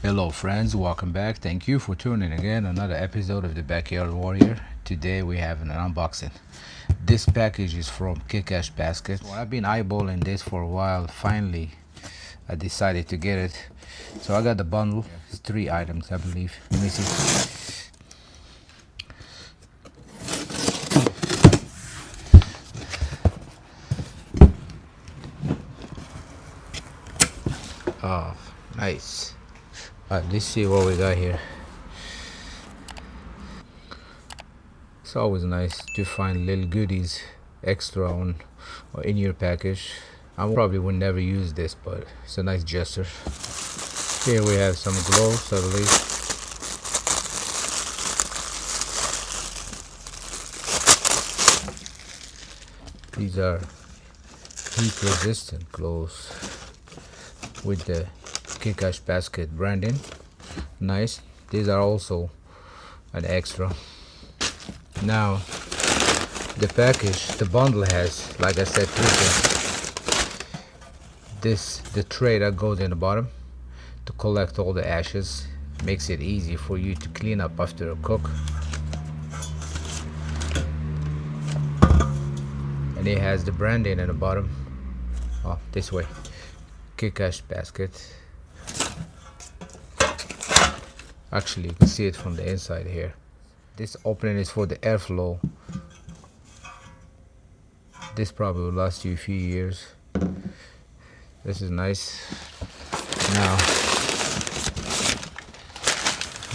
Hello friends, welcome back. Thank you for tuning again another episode of the Backyard Warrior. Today we have an unboxing. This package is from Kick-Ass Basket. So I've been eyeballing this for a while. Finally I decided to get it. So I got the bundle. It's 3 items, I believe. Let me see. Oh, nice. Let's see what we got here. It's always nice to find little goodies extra on or in your package. I probably would never use this, but it's a nice gesture. Here we have some gloves, I believe. These are heat resistant gloves with the Kick-Ass Basket branding. Nice. These are also an extra. Now the package, the bundle has, like I said, 3 things. The tray that goes in the bottom to collect all the ashes, makes it easy for you to clean up after a cook. And it has the branding in the bottom. Oh, this way. Kick-Ass Basket. Actually, you can see it from the inside here. This opening is for the airflow. This probably will last you a few years. This is nice. Now,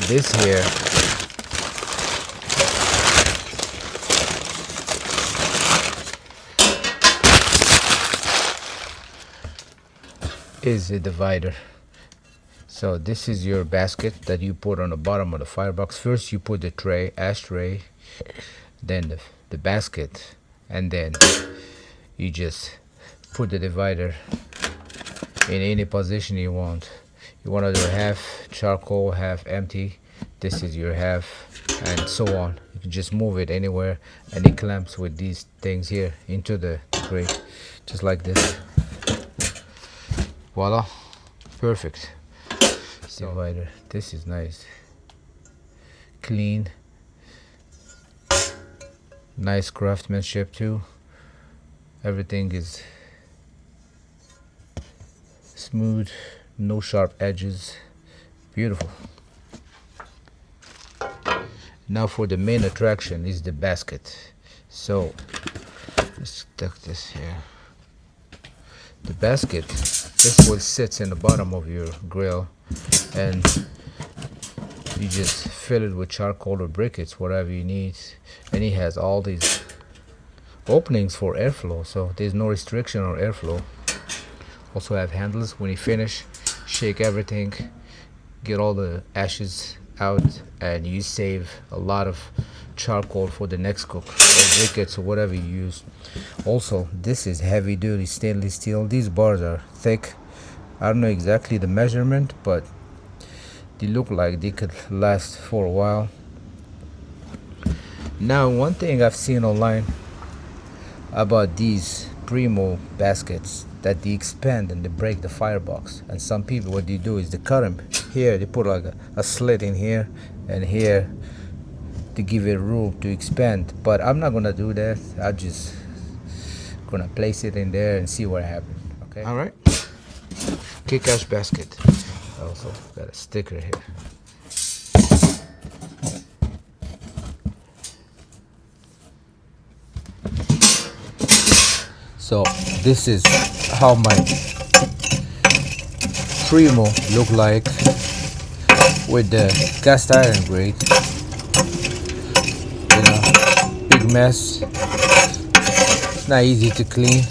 this here is a divider. So this is your basket that you put on the bottom of the firebox. First you put the tray, ashtray, then the basket, and then you just put the divider in any position you want. You want to do half charcoal, half empty. This is your half, and so on. You can just move it anywhere, and it clamps with these things here into the tray, just like this. Voila, perfect. Divider. This is nice, clean, nice craftsmanship too. Everything is smooth, no sharp edges, beautiful. Now for the main attraction is the basket. So let's stick this here. The basket, this will sit in the bottom of your grill, and you just fill it with charcoal or briquettes, whatever you need. And it has all these openings for airflow, so there's no restriction on airflow. Also have handles. When you finish, shake everything, get all the ashes out, and you save a lot of charcoal for the next cook, or briquettes, or whatever you use. Also, this is heavy duty stainless steel. These bars are thick. I don't know exactly the measurement, but they look like they could last for a while. Now, one thing I've seen online about these Primo baskets, that they expand and they break the firebox. And some people, what they do is they cut them here. They put like a slit in here and here to give it room to expand. But I'm not gonna do that. I'm just gonna place it in there and see what happens. Okay. All right. Kick-Ass Basket. I also got a sticker here. So this is how my Primo look like with the cast iron grate. You know, big mess. It's not easy to clean.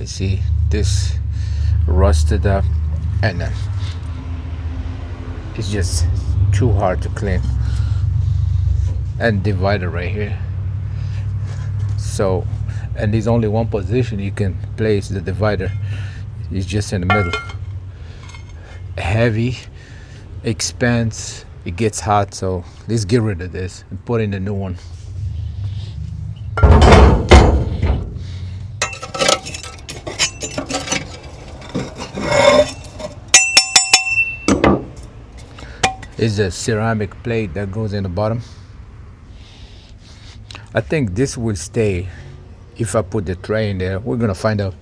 See, this rusted up, and it's just too hard to clean. And divider right here, So, and there's only one position you can place the divider. It's just in the middle. Heavy, expands, it gets hot, so let's get rid of this and put in a new one. Is a ceramic plate that goes in the bottom. I think this will stay if I put the tray in there. We're gonna find out.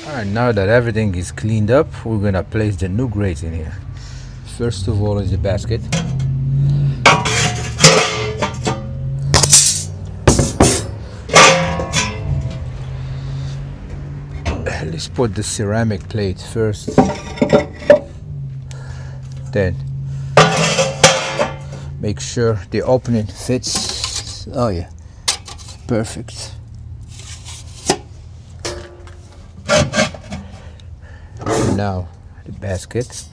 Alright, now that everything is cleaned up, we're gonna place the new grates in here. First of all is the basket. Let's put the ceramic plate first. Then make sure the opening fits. Oh yeah, perfect. Now the basket.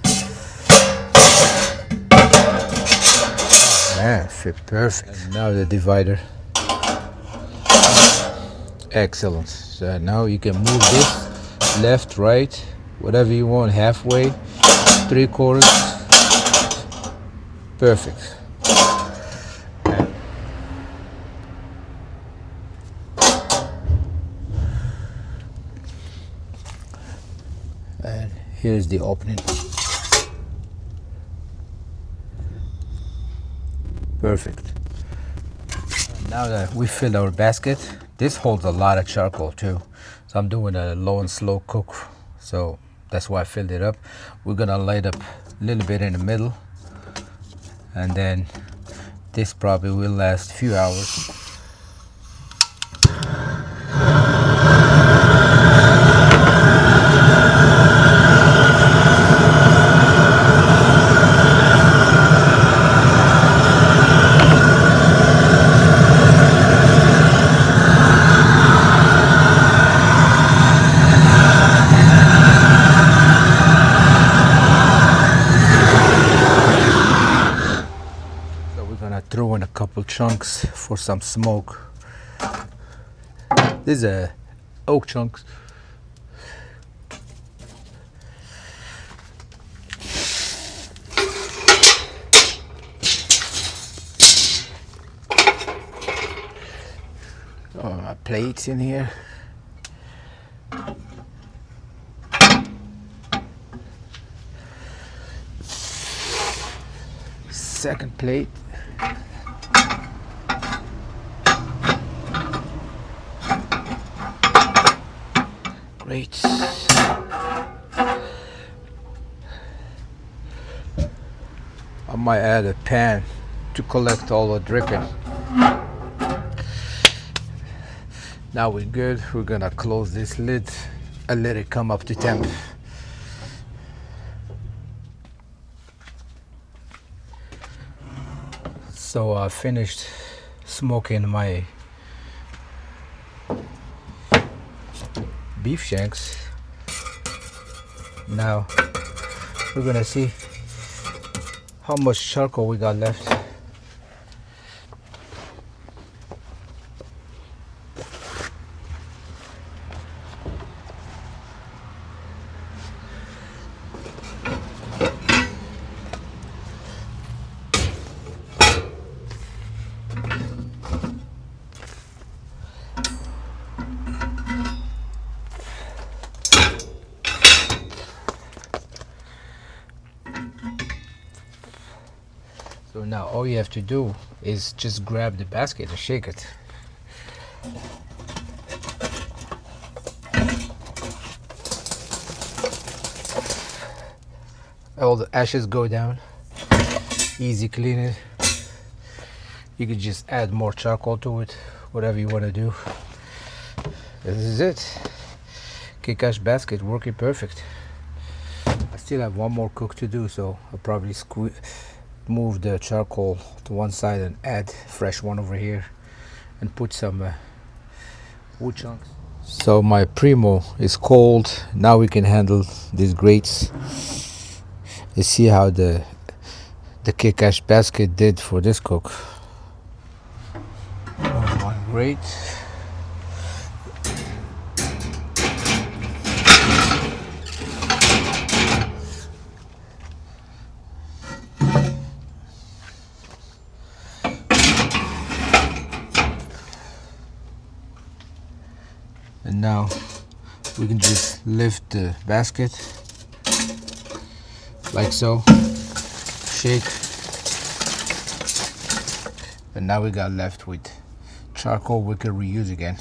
Man, fit perfect. And now the divider. Excellent. So now you can move this left, right, whatever you want, halfway, 3/4. Perfect. And here's the opening. Perfect. Now that we filled our basket, this holds a lot of charcoal too. So I'm doing a low and slow cook. So that's why I filled it up. We're gonna light up a little bit in the middle. And then this probably will last a few hours. Throw in a couple chunks for some smoke. These are oak chunks. Oh, my plates in here. Second plate. Great. I might add a pan to collect all the dripping. Now we're good. We're gonna close this lid and let it come up to temp. So I finished smoking my beef shanks. Now we're gonna see how much charcoal we got left. So now all you have to do is just grab the basket and shake it. All the ashes go down. Easy clean it. You could just add more charcoal to it, whatever you want to do. This is it. Kick-ass basket working perfect. I still have one more cook to do, so I'll probably move the charcoal to one side and add fresh one over here and put some wood chunks. So my Primo is cold. Now we can handle these grates. You see how the kick-ash basket did for this cook. One grate. And now we can just lift the basket like so, shake, and now we got left with charcoal we can reuse again.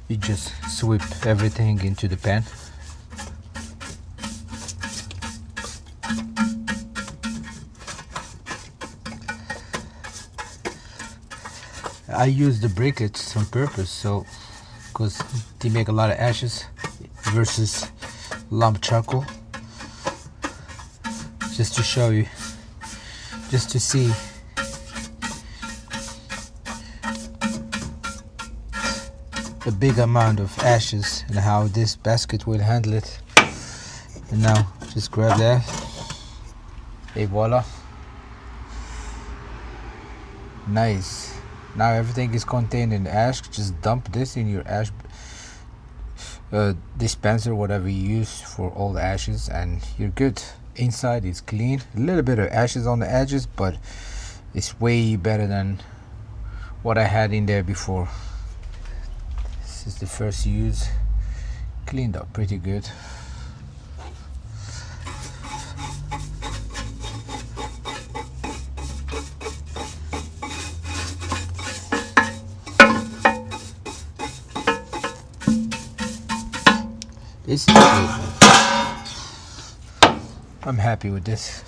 You just sweep everything into the pan. I use the briquettes on purpose, so because they make a lot of ashes versus lump charcoal. Just to show you, just to see the big amount of ashes and how this basket will handle it. And now just grab that, et voila, nice. Now everything is contained in ash. Just dump this in your ash dispenser, whatever you use for all the ashes, and you're good. Inside is clean. A little bit of ashes on the edges, but it's way better than what I had in there before. This is the first use. Cleaned up pretty good. This is good. I'm happy with this.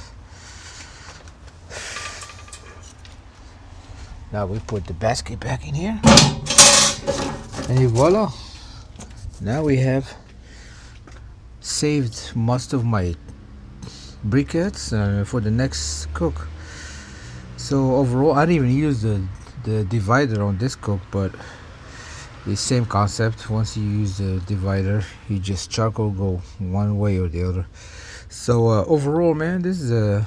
Now we put the basket back in here, and voila, now we have saved most of my briquettes for the next cook. So overall, I didn't even use the divider on this cook, but the same concept. Once you use the divider, you just charcoal go one way or the other. So overall, man, this is a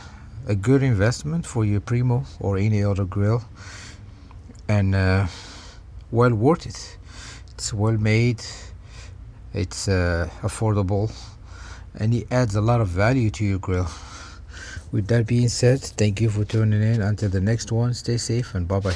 good investment for your Primo or any other grill, and well worth it. It's well made, it's affordable, and it adds a lot of value to your grill. With that being said, thank you for tuning in. Until the next one, stay safe and bye bye.